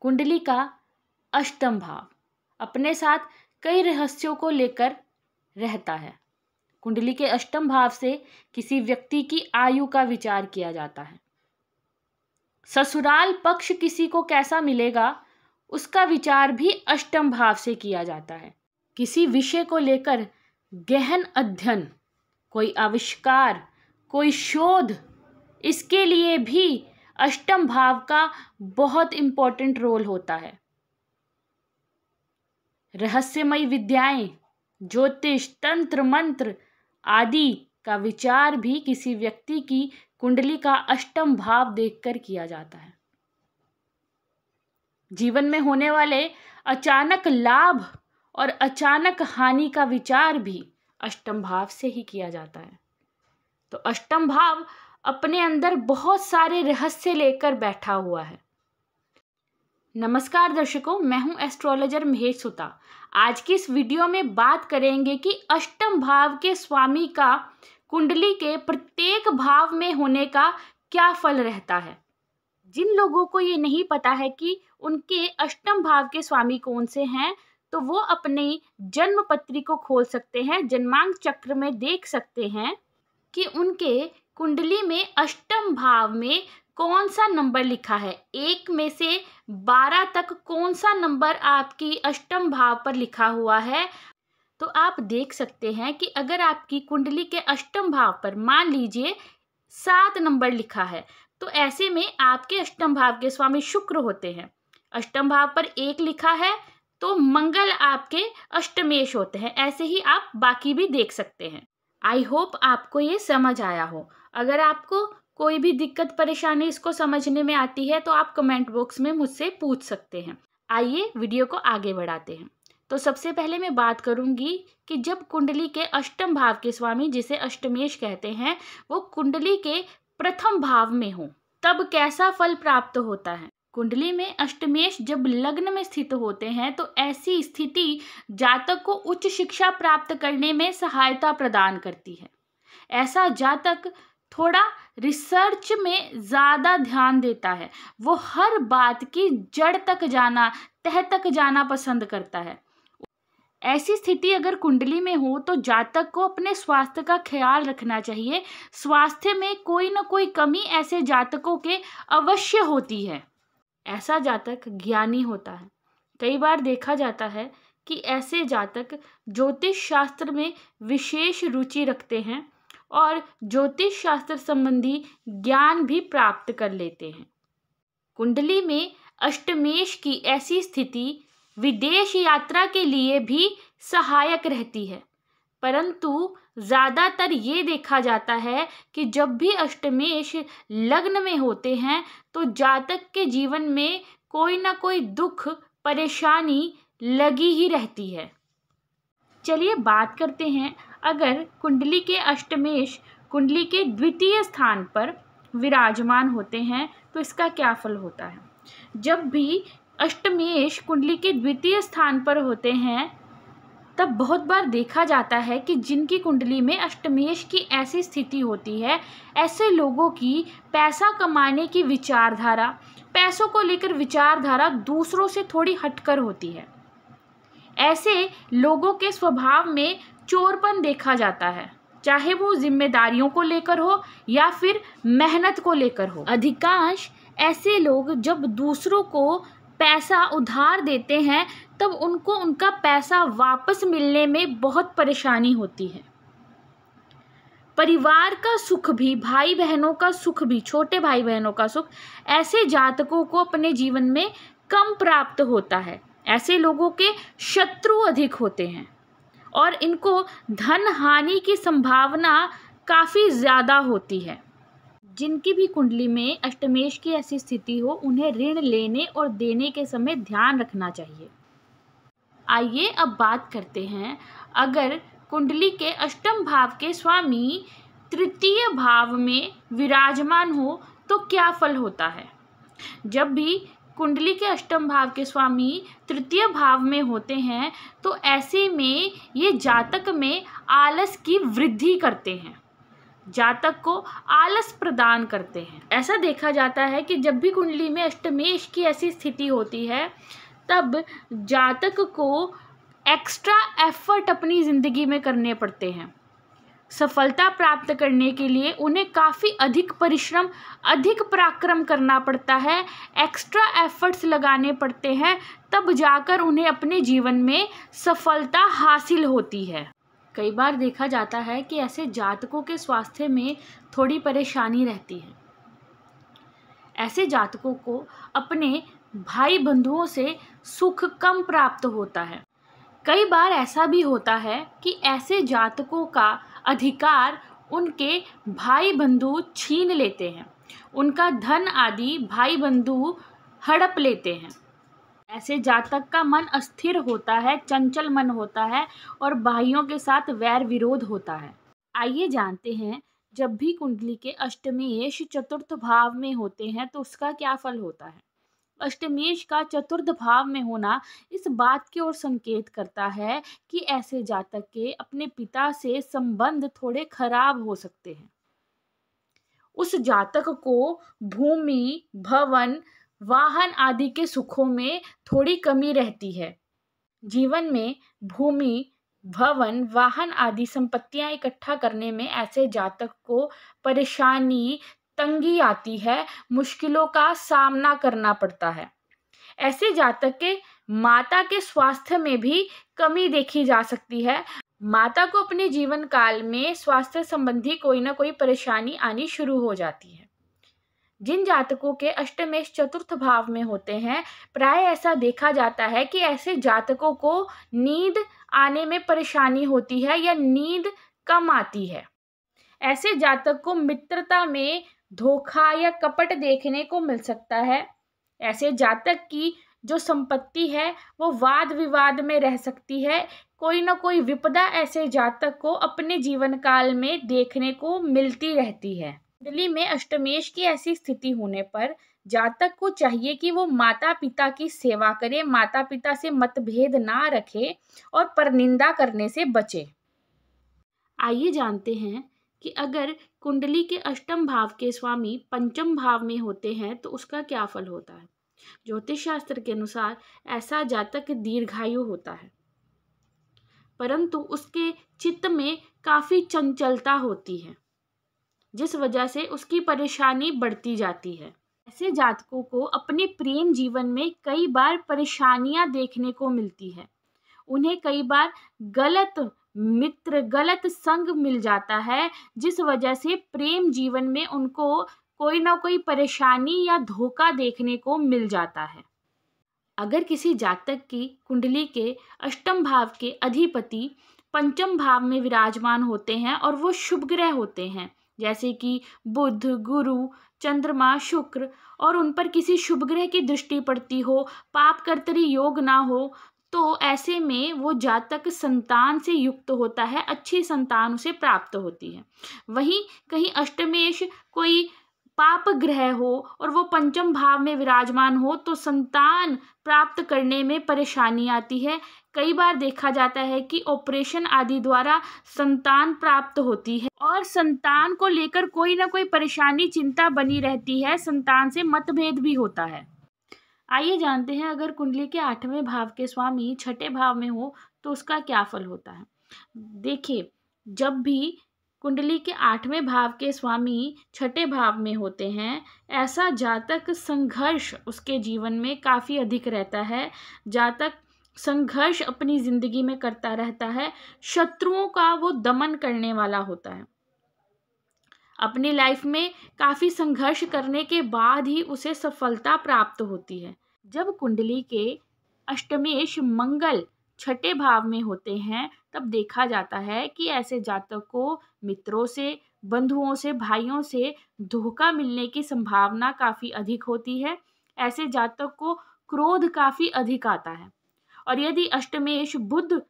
कुंडली का अष्टम भाव अपने साथ कई रहस्यों को लेकर रहता है। कुंडली के अष्टम भाव से किसी व्यक्ति की आयु का विचार किया जाता है। ससुराल पक्ष किसी को कैसा मिलेगा उसका विचार भी अष्टम भाव से किया जाता है। किसी विषय को लेकर गहन अध्ययन, कोई आविष्कार, कोई शोध, इसके लिए भी अष्टम भाव का बहुत इम्पोर्टेंट रोल होता है। रहस्यमयी विद्याएं, ज्योतिष, तंत्र, मंत्र आदि का विचार भी किसी व्यक्ति की कुंडली का अष्टम भाव देखकर किया जाता है। जीवन में होने वाले अचानक लाभ और अचानक हानि का विचार भी अष्टम भाव से ही किया जाता है। तो अष्टम भाव अपने अंदर बहुत सारे रहस्य लेकर बैठा हुआ है। नमस्कार दर्शकों, मैं हूं एस्ट्रोलॉजर महेश सुता। आज की इस वीडियो में बात करेंगे कि अष्टम भाव के स्वामी का कुंडली के प्रत्येक भाव में होने का क्या फल रहता है। जिन लोगों को ये नहीं पता है कि उनके अष्टम भाव के स्वामी कौन से हैं, तो वो अपनी जन्म पत्री को खोल सकते हैं, जन्मांक चक्र में देख सकते हैं कि उनके कुंडली में अष्टम भाव में कौन सा नंबर लिखा है। 1 में से 12 तक कौन सा नंबर आपकी अष्टम भाव पर लिखा हुआ है। तो आप देख सकते हैं कि अगर आपकी कुंडली के अष्टम भाव पर मान लीजिए 7 नंबर लिखा है, तो ऐसे में आपके अष्टम भाव के स्वामी शुक्र होते हैं। अष्टम भाव पर 1 लिखा है तो मंगल आपके अष्टमेश होते हैं। ऐसे ही आप बाकी भी देख सकते हैं। आई होप आपको ये समझ आया हो। अगर आपको कोई भी दिक्कत परेशानी इसको समझने में आती है तो आप कमेंट बॉक्स में मुझसे पूछ सकते हैं। आइए वीडियो को आगे बढ़ाते हैं। तो सबसे पहले मैं बात करूंगी कि जब कुंडली के अष्टम भाव के स्वामी, जिसे अष्टमेश कहते हैं, वो कुंडली के प्रथम भाव में हो तब कैसा फल प्राप्त होता है। कुंडली में अष्टमेश जब लग्न में स्थित होते हैं तो ऐसी स्थिति जातक को उच्च शिक्षा प्राप्त करने में सहायता प्रदान करती है। ऐसा जातक थोड़ा रिसर्च में ज़्यादा ध्यान देता है। वो हर बात की जड़ तक जाना, तह तक जाना पसंद करता है। ऐसी स्थिति अगर कुंडली में हो तो जातक को अपने स्वास्थ्य का ख्याल रखना चाहिए। स्वास्थ्य में कोई ना कोई कमी ऐसे जातकों के अवश्य होती है। ऐसा जातक ज्ञानी होता है। कई बार देखा जाता है कि ऐसे जातक ज्योतिष शास्त्र में विशेष रुचि रखते हैं और ज्योतिष शास्त्र संबंधी ज्ञान भी प्राप्त कर लेते हैं। कुंडली में अष्टमेश की ऐसी स्थिति विदेश यात्रा के लिए भी सहायक रहती है, परंतु ज़्यादातर ये देखा जाता है कि जब भी अष्टमेश लग्न में होते हैं तो जातक के जीवन में कोई ना कोई दुख, परेशानी लगी ही रहती है। चलिए बात करते हैं, अगर कुंडली के अष्टमेश कुंडली के द्वितीय स्थान पर विराजमान होते हैं तो इसका क्या फल होता है। जब भी अष्टमेश कुंडली के द्वितीय स्थान पर होते हैं तब बहुत बार देखा जाता है कि जिनकी कुंडली में अष्टमेश की ऐसी स्थिति होती है, ऐसे लोगों की पैसा कमाने की विचारधारा, पैसों को लेकर विचारधारा दूसरों से थोड़ी हटकर होती है। ऐसे लोगों के स्वभाव में चोरपन देखा जाता है, चाहे वो जिम्मेदारियों को लेकर हो या फिर मेहनत को लेकर हो। अधिकांश ऐसे लोग जब दूसरों को पैसा उधार देते हैं तब उनको उनका पैसा वापस मिलने में बहुत परेशानी होती है। परिवार का सुख भी, भाई बहनों का सुख भी, छोटे भाई बहनों का सुख ऐसे जातकों को अपने जीवन में कम प्राप्त होता है। ऐसे लोगों के शत्रु अधिक होते हैं और इनको धन हानि की संभावना काफ़ी ज़्यादा होती है। जिनकी भी कुंडली में अष्टमेश की ऐसी स्थिति हो, उन्हें ऋण लेने और देने के समय ध्यान रखना चाहिए। आइए अब बात करते हैं, अगर कुंडली के अष्टम भाव के स्वामी तृतीय भाव में विराजमान हो तो क्या फल होता है। जब भी कुंडली के अष्टम भाव के स्वामी तृतीय भाव में होते हैं तो ऐसे में ये जातक में आलस की वृद्धि करते हैं। जातक को आलस प्रदान करते हैं। ऐसा देखा जाता है कि जब भी कुंडली में अष्टमेश की ऐसी स्थिति होती है तब जातक को एक्स्ट्रा एफर्ट अपनी ज़िंदगी में करने पड़ते हैं। सफलता प्राप्त करने के लिए उन्हें काफ़ी अधिक परिश्रम, अधिक पराक्रम करना पड़ता है, एक्स्ट्रा एफर्ट्स लगाने पड़ते हैं, तब जाकर उन्हें अपने जीवन में सफलता हासिल होती है। कई बार देखा जाता है कि ऐसे जातकों के स्वास्थ्य में थोड़ी परेशानी रहती है। ऐसे जातकों को अपने भाई बंधुओं से सुख कम प्राप्त होता है। कई बार ऐसा भी होता है कि ऐसे जातकों का अधिकार उनके भाई बंधु छीन लेते हैं, उनका धन आदि भाई बंधु हड़प लेते हैं। ऐसे जातक का मन अस्थिर होता है, चंचल मन होता है और भाइयों के साथ वैर विरोध होता है। आइए जानते हैं, जब भी कुंडली के अष्टमेश चतुर्थ भाव में होते हैं तो उसका क्या फल होता है। अष्टमेश का चतुर्थ भाव में होना इस बात की ओर संकेत करता है कि ऐसे जातक के अपने पिता से संबंध थोड़े खराब हो सकते हैं। उस जातक को भूमि, भवन, वाहन आदि के सुखों में थोड़ी कमी रहती है। जीवन में भूमि, भवन, वाहन आदि संपत्तियां इकट्ठा करने में ऐसे जातक को परेशानी, तंगी आती है, मुश्किलों का सामना करना पड़ता है। ऐसे जातक के माता के स्वास्थ्य में भी कमी देखी जा सकती है। माता को अपने जीवन काल में स्वास्थ्य संबंधी कोई ना कोई परेशानी आनी शुरू हो जाती है। जिन जातकों के अष्टमेश चतुर्थ भाव में होते हैं, प्राय ऐसा देखा जाता है कि ऐसे जातकों को नींद आने में परेशानी होती है या नींद कम आती है। ऐसे जातक को मित्रता में धोखा या कपट देखने को मिल सकता है। ऐसे जातक की जो संपत्ति है वो वाद विवाद में रह सकती है। कोई ना कोई विपदा ऐसे जातक को अपने जीवन काल में देखने को मिलती रहती है। कुंडली में अष्टमेश की ऐसी स्थिति होने पर जातक को चाहिए कि वो माता पिता की सेवा करे, माता पिता से मतभेद ना रखे और परनिंदा करने से बचे। आइए जानते हैं कि अगर कुंडली के अष्टम भाव के स्वामी पंचम भाव में होते हैं तो उसका क्या फल होता है। ज्योतिष शास्त्र के अनुसार ऐसा जातक दीर्घायु होता है, परंतु उसके चित्त में काफ़ी चंचलता होती है, जिस वजह से उसकी परेशानी बढ़ती जाती है। ऐसे जातकों को अपने प्रेम जीवन में कई बार परेशानियां देखने को मिलती है। उन्हें कई बार गलत मित्र, गलत संग मिल जाता है, जिस वजह से प्रेम जीवन में उनको कोई ना कोई परेशानी या धोखा देखने को मिल जाता है। अगर किसी जातक की कुंडली के अष्टम भाव के अधिपति पंचम भाव में विराजमान होते हैं और वो शुभ ग्रह होते हैं, जैसे कि बुध, गुरु, चंद्रमा, शुक्र, और उन पर किसी शुभ ग्रह की दृष्टि पड़ती हो, पाप कर्तरी योग ना हो, तो ऐसे में वो जातक संतान से युक्त होता है, अच्छी संतान उसे प्राप्त होती है। वहीं कहीं अष्टमेश कोई पाप ग्रह हो और वो पंचम भाव में विराजमान हो तो संतान प्राप्त करने में परेशानी आती है। कई बार देखा जाता है कि ऑपरेशन आदि द्वारा संतान प्राप्त होती है और संतान को लेकर कोई ना कोई परेशानी, चिंता बनी रहती है, संतान से मतभेद भी होता है। आइए जानते हैं, अगर कुंडली के 8वें भाव के स्वामी छठे भाव में हो तो उसका क्या फल होता है। देखिए, जब भी कुंडली के 8वें भाव के स्वामी छठे भाव में होते हैं, ऐसा जातक संघर्ष उसके जीवन में काफ़ी अधिक रहता है। जातक संघर्ष अपनी ज़िंदगी में करता रहता है, शत्रुओं का वो दमन करने वाला होता है। अपनी लाइफ में काफ़ी संघर्ष करने के बाद ही उसे सफलता प्राप्त होती है। जब कुंडली के अष्टमेश मंगल छठे भाव में होते हैं तब देखा जाता है कि ऐसे जातक को मित्रों से, बंधुओं से, भाइयों से धोखा मिलने की संभावना काफ़ी अधिक होती है। ऐसे जातक को क्रोध काफ़ी अधिक आता है। और यदि अष्टमेश बुध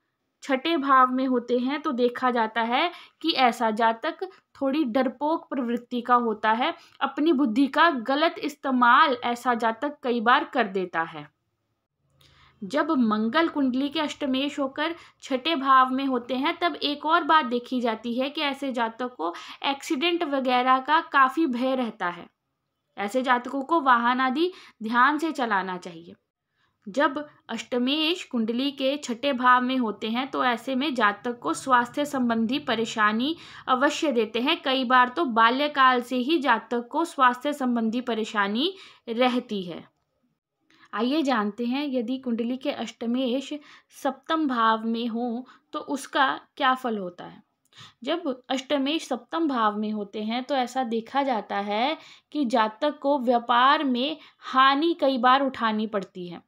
छठे भाव में होते हैं तो देखा जाता है कि ऐसा जातक थोड़ी डरपोक प्रवृत्ति का होता है। अपनी बुद्धि का गलत इस्तेमाल ऐसा जातक कई बार कर देता है। जब मंगल कुंडली के अष्टमेश होकर छठे भाव में होते हैं तब एक और बात देखी जाती है कि ऐसे जातक को एक्सीडेंट वगैरह का काफ़ी भय रहता है। ऐसे जातकों को वाहन आदि ध्यान से चलाना चाहिए। जब अष्टमेश कुंडली के छठे भाव में होते हैं तो ऐसे में जातक को स्वास्थ्य संबंधी परेशानी अवश्य देते हैं। कई बार तो बाल्यकाल से ही जातक को स्वास्थ्य संबंधी परेशानी रहती है। आइए जानते हैं यदि कुंडली के अष्टमेश सप्तम भाव में हो तो उसका क्या फल होता है। जब अष्टमेश सप्तम भाव में होते हैं तो ऐसा देखा जाता है कि जातक को व्यापार में हानि कई बार उठानी पड़ती है।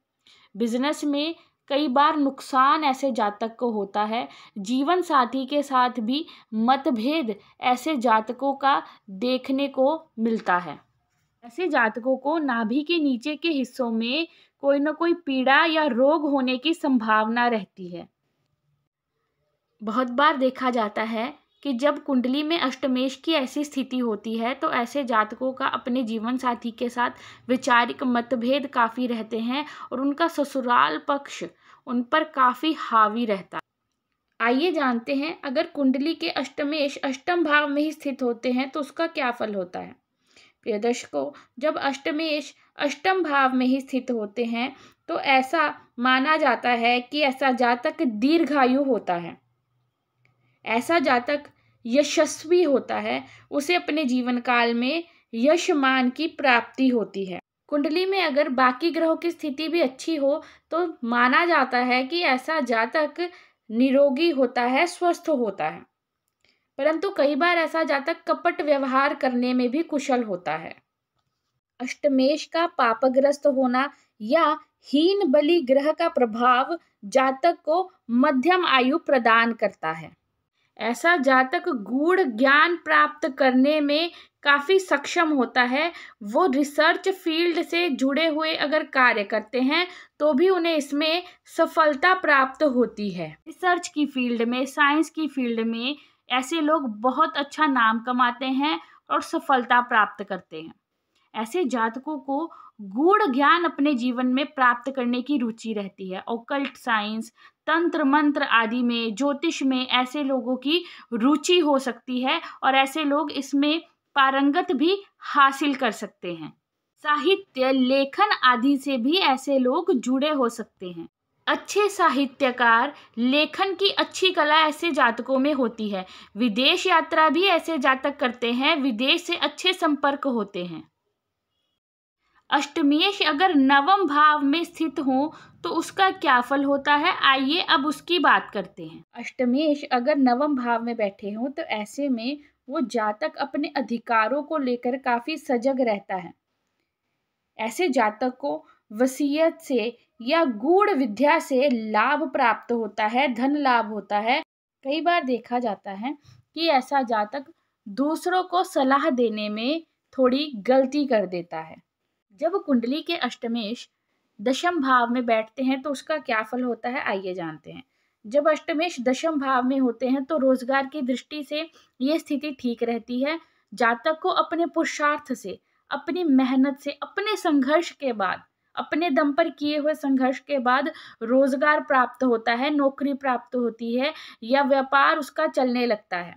बिजनेस में कई बार नुकसान ऐसे जातक को होता है। जीवन साथी के साथ भी मतभेद ऐसे जातकों का देखने को मिलता है। ऐसे जातकों को नाभि के नीचे के हिस्सों में कोई न कोई पीड़ा या रोग होने की संभावना रहती है। बहुत बार देखा जाता है कि जब कुंडली में अष्टमेश की ऐसी स्थिति होती है तो ऐसे जातकों का अपने जीवन साथी के साथ वैचारिक मतभेद काफ़ी रहते हैं और उनका ससुराल पक्ष उन पर काफ़ी हावी रहता है। आइए जानते हैं अगर कुंडली के अष्टमेश अष्टम भाव में ही स्थित होते हैं तो उसका क्या फल होता है। प्रिय दर्शकों, जब अष्टमेश अष्टम भाव में ही स्थित होते हैं तो ऐसा माना जाता है कि ऐसा जातक दीर्घायु होता है। ऐसा जातक यशस्वी होता है, उसे अपने जीवन काल में यशमान की प्राप्ति होती है। कुंडली में अगर बाकी ग्रहों की स्थिति भी अच्छी हो तो माना जाता है कि ऐसा जातक निरोगी होता है, स्वस्थ होता है। परंतु कई बार ऐसा जातक कपट व्यवहार करने में भी कुशल होता है। अष्टमेश का पापग्रस्त होना या हीन बलि ग्रह का प्रभाव जातक को मध्यम आयु प्रदान करता है। ऐसा जातक गूढ़ ज्ञान प्राप्त करने में काफ़ी सक्षम होता है। वो रिसर्च फील्ड से जुड़े हुए अगर कार्य करते हैं तो भी उन्हें इसमें सफलता प्राप्त होती है। रिसर्च की फील्ड में, साइंस की फील्ड में ऐसे लोग बहुत अच्छा नाम कमाते हैं और सफलता प्राप्त करते हैं। ऐसे जातकों को गूढ़ ज्ञान अपने जीवन में प्राप्त करने की रुचि रहती है। ऑकल्ट साइंस, तंत्र मंत्र आदि में, ज्योतिष में ऐसे लोगों की रुचि हो सकती है और ऐसे लोग इसमें पारंगत भी हासिल कर सकते हैं। साहित्य, लेखन आदि से भी ऐसे लोग जुड़े हो सकते हैं। अच्छे साहित्यकार, लेखन की अच्छी कला ऐसे जातकों में होती है। विदेश यात्रा भी ऐसे जातक करते हैं, विदेश से अच्छे संपर्क होते हैं। अष्टमेश अगर नवम भाव में स्थित हो तो उसका क्या फल होता है, आइए अब उसकी बात करते हैं। अष्टमेश अगर नवम भाव में बैठे हों तो ऐसे में वो जातक अपने अधिकारों को लेकर काफ़ी सजग रहता है। ऐसे जातक को वसीयत से या गूढ़ विद्या से लाभ प्राप्त होता है, धन लाभ होता है। कई बार देखा जाता है कि ऐसा जातक दूसरों को सलाह देने में थोड़ी गलती कर देता है। जब कुंडली के अष्टमेश दशम भाव में बैठते हैं तो उसका क्या फल होता है, आइए जानते हैं। जब अष्टमेश दशम भाव में होते हैं तो रोजगार की दृष्टि से ये स्थिति ठीक रहती है। जातक को अपने पुरुषार्थ से, अपनी मेहनत से, अपने संघर्ष के बाद, अपने दम पर किए हुए संघर्ष के बाद रोजगार प्राप्त होता है, नौकरी प्राप्त होती है या व्यापार उसका चलने लगता है।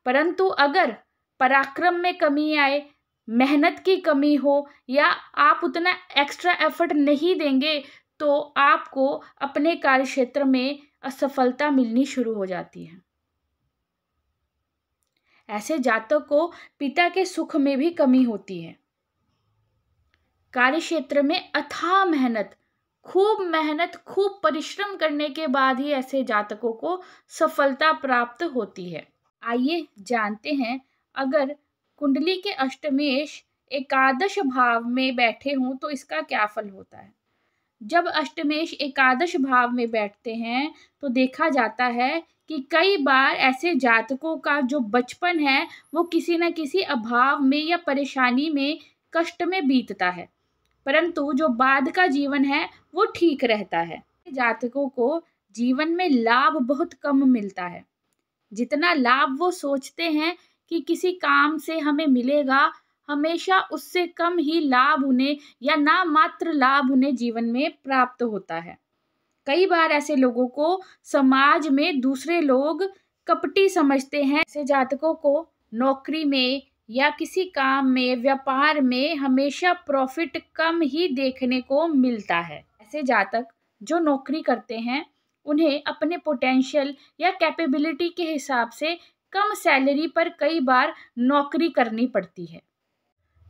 परंतु अगर पराक्रम में कमी आए, मेहनत की कमी हो या आप उतना एक्स्ट्रा एफर्ट नहीं देंगे तो आपको अपने कार्य क्षेत्र में असफलता मिलनी शुरू हो जाती है। ऐसे जातक को पिता के सुख में भी कमी होती है। कार्य क्षेत्र में अथाह मेहनत, खूब परिश्रम करने के बाद ही ऐसे जातकों को सफलता प्राप्त होती है। आइए जानते हैं अगर कुंडली के अष्टमेश एकादश भाव में बैठे हों तो इसका क्या फल होता है। जब अष्टमेश एकादश भाव में बैठते हैं तो देखा जाता है कि कई बार ऐसे जातकों का जो बचपन है वो किसी न किसी अभाव में या परेशानी में, कष्ट में बीतता है, परंतु जो बाद का जीवन है वो ठीक रहता है। जातकों को जीवन में लाभ बहुत कम मिलता है। जितना लाभ वो सोचते हैं कि किसी काम से हमें मिलेगा, हमेशा उससे कम ही लाभ उन्हें या ना मात्र लाभ उन्हें जीवन में प्राप्त होता है। कई बार ऐसे लोगों को समाज में दूसरे लोग कपटी समझते हैं। ऐसे जातकों को नौकरी में या किसी काम में, व्यापार में हमेशा प्रॉफिट कम ही देखने को मिलता है। ऐसे जातक जो नौकरी करते हैं उन्हें अपने पोटेंशियल या कैपेबिलिटी के हिसाब से कम सैलरी पर कई बार नौकरी करनी पड़ती है।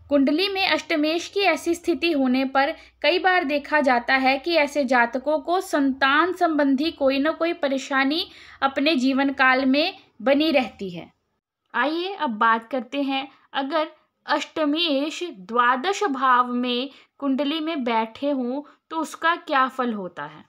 कुंडली में अष्टमेश की ऐसी स्थिति होने पर कई बार देखा जाता है कि ऐसे जातकों को संतान संबंधी कोई न कोई परेशानी अपने जीवन काल में बनी रहती है। आइए अब बात करते हैं, अगर अष्टमेश द्वादश भाव में कुंडली में बैठे हों तो उसका क्या फल होता है।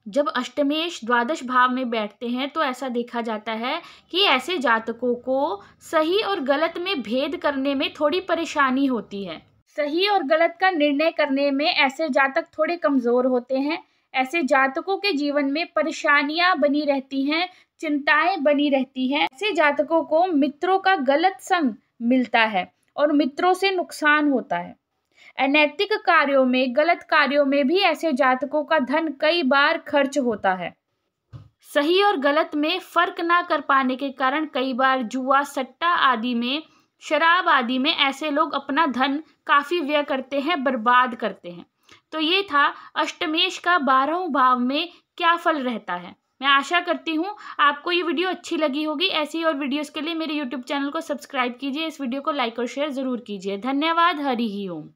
जब अष्टमेश द्वादश भाव में बैठते हैं तो ऐसा देखा जाता है कि ऐसे जातकों को सही और गलत में भेद करने में थोड़ी परेशानी होती है। सही और गलत का निर्णय करने में ऐसे जातक थोड़े कमज़ोर होते हैं। ऐसे जातकों के जीवन में परेशानियां बनी रहती हैं, चिंताएं बनी रहती हैं। ऐसे जातकों को मित्रों का गलत संग मिलता है और मित्रों से नुकसान होता है। अनैतिक कार्यों में, गलत कार्यों में भी ऐसे जातकों का धन कई बार खर्च होता है। सही और गलत में फर्क ना कर पाने के कारण कई बार जुआ, सट्टा आदि में, शराब आदि में ऐसे लोग अपना धन काफी व्यय करते हैं, बर्बाद करते हैं। तो ये था अष्टमेश का 12वें भाव में क्या फल रहता है। मैं आशा करती हूँ आपको ये वीडियो अच्छी लगी होगी। ऐसी और वीडियोस के लिए मेरे यूट्यूब चैनल को सब्सक्राइब कीजिए। इस वीडियो को लाइक और शेयर जरूर कीजिए। धन्यवाद। हरि ही ओम।